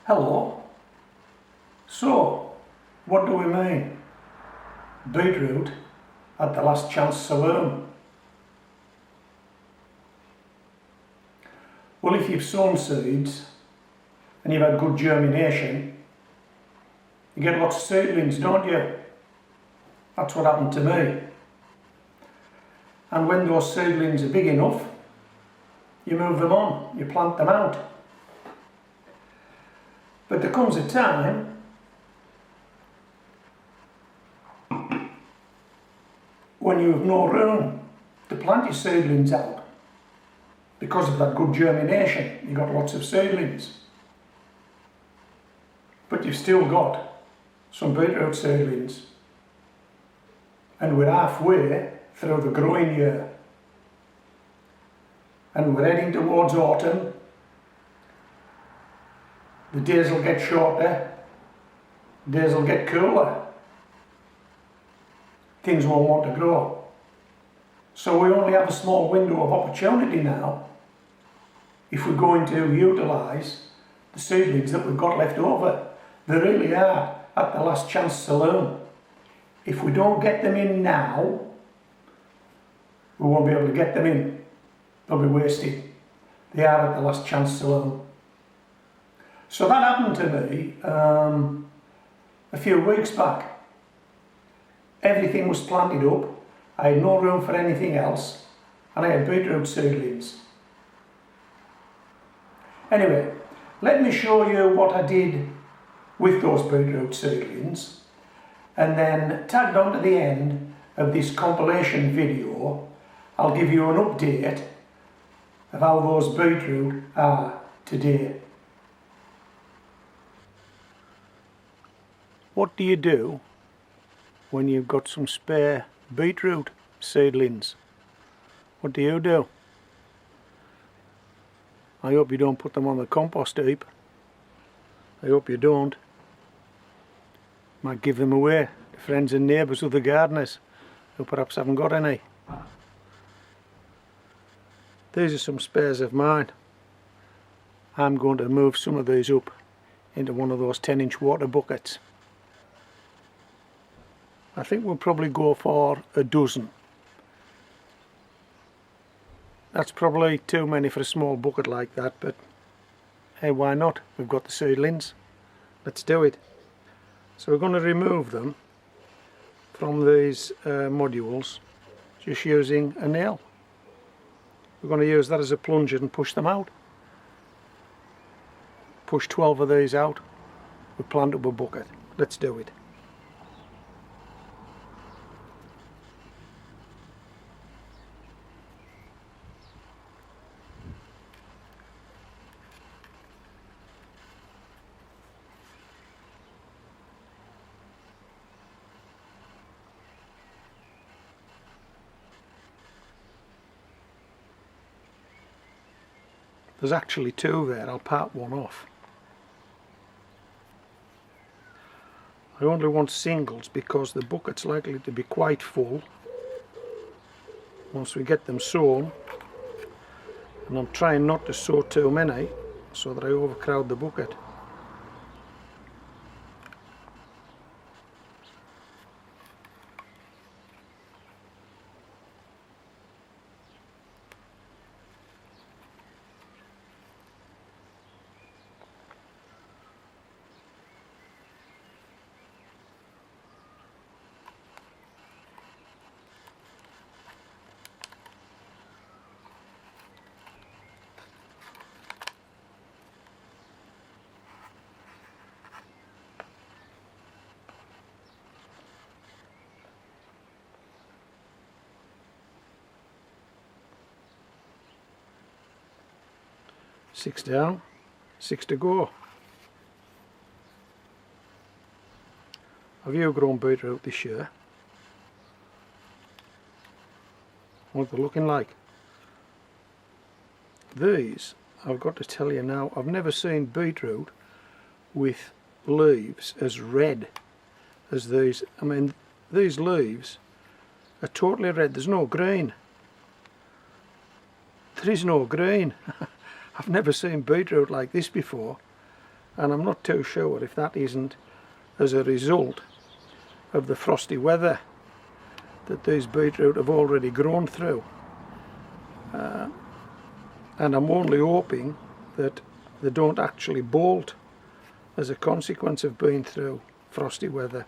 Hello. So, what do we mean? Beetroot at the last chance saloon. Well, if you've sown seeds and you've had good germination, you get lots of seedlings, don't you? That's what happened to me. And when those seedlings are big enough, you move them on, you plant them out. But there comes a time when you have no room to plant your seedlings out. Because of that good germination, you've got lots of seedlings. But you've still got some beetroot seedlings. And we're halfway through the growing year. And we're heading towards autumn. The days will get shorter, days will get cooler. Things won't want to grow. So we only have a small window of opportunity now if we're going to utilise the seedlings that we've got left over. They really are at the last chance saloon. If we don't get them in now, we won't be able to get them in. They'll be wasted. They are at the last chance saloon. So that happened to me a few weeks back. Everything was planted up. I had no room for anything else, and I had beetroot seedlings. Anyway, let me show you what I did with those beetroot seedlings, and then tagged on to the end of this compilation video, I'll give you an update of how those beetroot are today. What do you do when you've got some spare beetroot seedlings? What do? I hope you don't put them on the compost heap. I hope you don't. Might give them away to friends and neighbours, other gardeners who perhaps haven't got any. These are some spares of mine. I'm going to move some of these up into one of those 10-inch water buckets. I think we'll probably go for a dozen. That's probably too many for a small bucket like that, but hey, why not? We've got the seedlings. Let's do it. So we're going to remove them from these modules just using a nail. We're going to use that as a plunger and push them out. Push 12 of these out. We plant up a bucket. Let's do it. There's actually two there. I'll part one off. I only want singles because the bucket's likely to be quite full once we get them sown, and I'm trying not to sow too many so that I overcrowd the bucket. Six down, 6 to go. Have you grown beetroot this year? What they're looking like? These, I've got to tell you now, I've never seen beetroot with leaves as red as these. I mean, these leaves are totally red. There's no green. There is no green. I've never seen beetroot like this before. and I'm not too sure if that isn't as a result of the frosty weather that these beetroot have already grown through, and I'm only hoping that they don't actually bolt as a consequence of being through frosty weather.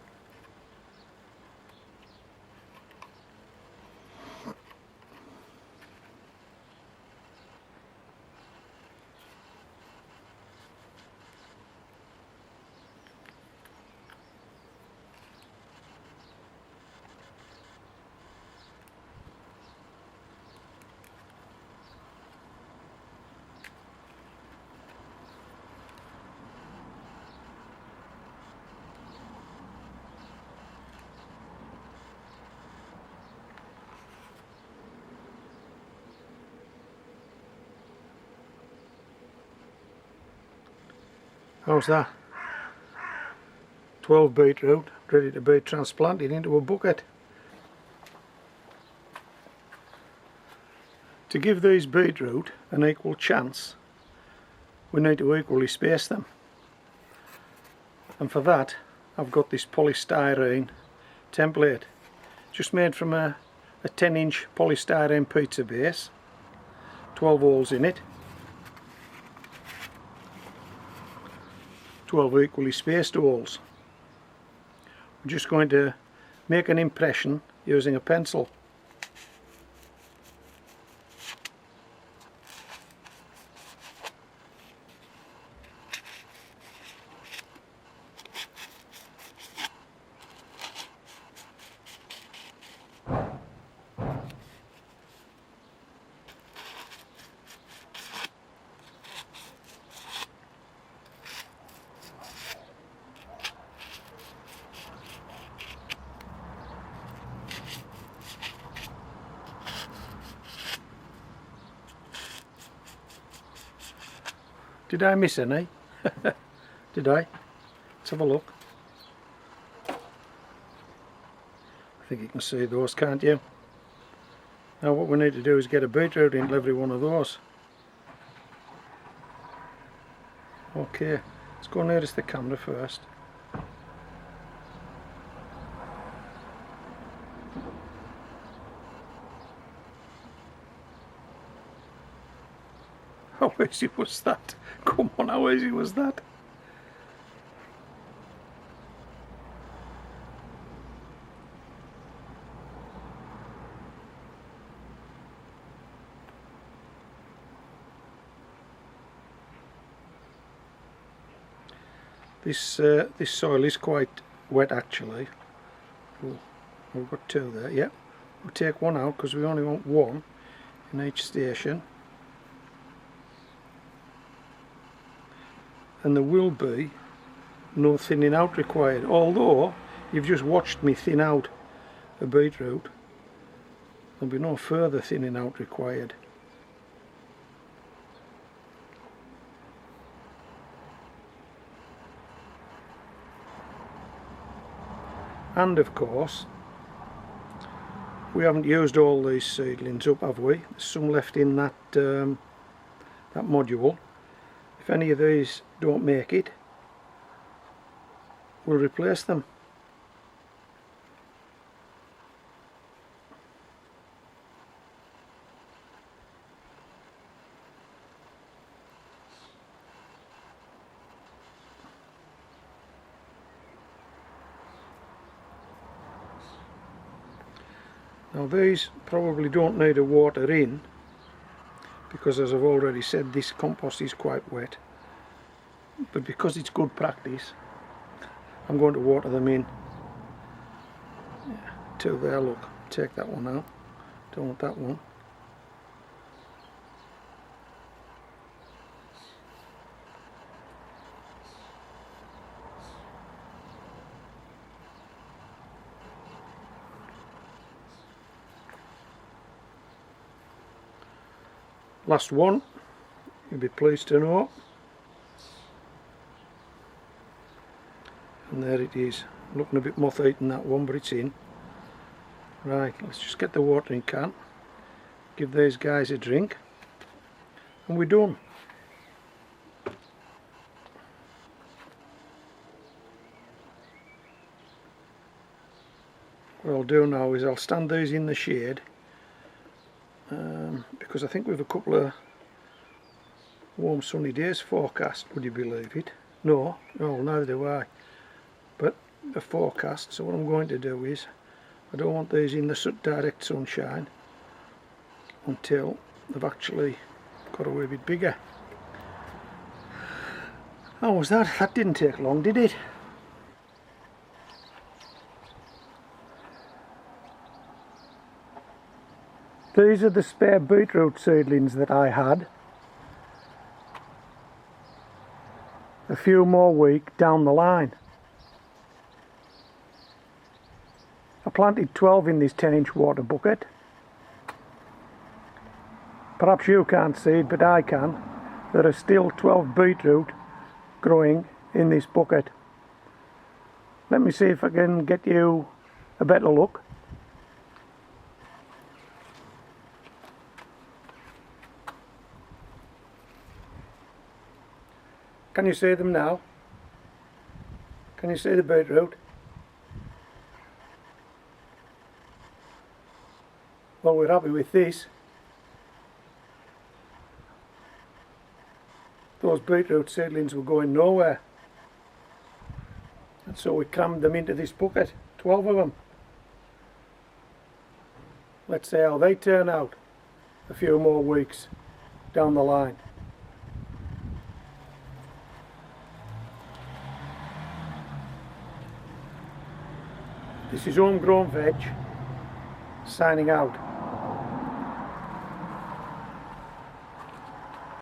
How's that? 12 beetroot ready to be transplanted into a bucket. To give these beetroot an equal chance, we need to equally space them, and for that I've got this polystyrene template just made from a 10-inch polystyrene pizza base, 12 holes in it, 12 equally spaced holes. I'm just going to make an impression using a pencil. Did I miss any? Did I? Let's have a look. I think you can see those, can't you? Now what we need to do is get a beetroot into every one of those. Okay, let's go nearest the camera first. How easy was that? Come on, how easy was that? This soil is quite wet actually. Oh, we've got two there, yeah. We'll take one out because we only want one in each station. And there will be no thinning out required, although you've just watched me thin out a beetroot. There'll be no further thinning out required. And of course, we haven't used all these seedlings up, have we? There's some left in that that module. If any of these don't make it, we'll replace them. Now these probably don't need a water in, because as I've already said, this compost is quite wet, but because it's good practice I'm going to water them in. Yeah, two there, look, take that one out, don't want that one. Last one, you'll be pleased to know. And there it is, looking a bit moth-eaten that one, but it's in. Right, let's just get the watering can, give these guys a drink, and we're done. what I'll do now is I'll stand these in the shade, because I think we've a couple of warm sunny days forecast, would you believe it? No, neither do I, but the forecast. So what I'm going to do is, I don't want these in the direct sunshine until they've actually got a wee bit bigger. How was that? That didn't take long, did it? These are the spare beetroot seedlings that I had. A few more weeks down the line. I planted 12 in this 10-inch water bucket. Perhaps you can't see it, but I can. There are still 12 beetroot growing in this bucket. Let me see if I can get you a better look. Can you see them now? Can you see the beetroot? Well, we're happy with this. Those beetroot seedlings were going nowhere, and so we crammed them into this bucket, 12 of them. Let's see how they turn out a few more weeks down the line. This is Homegrown Veg, signing out.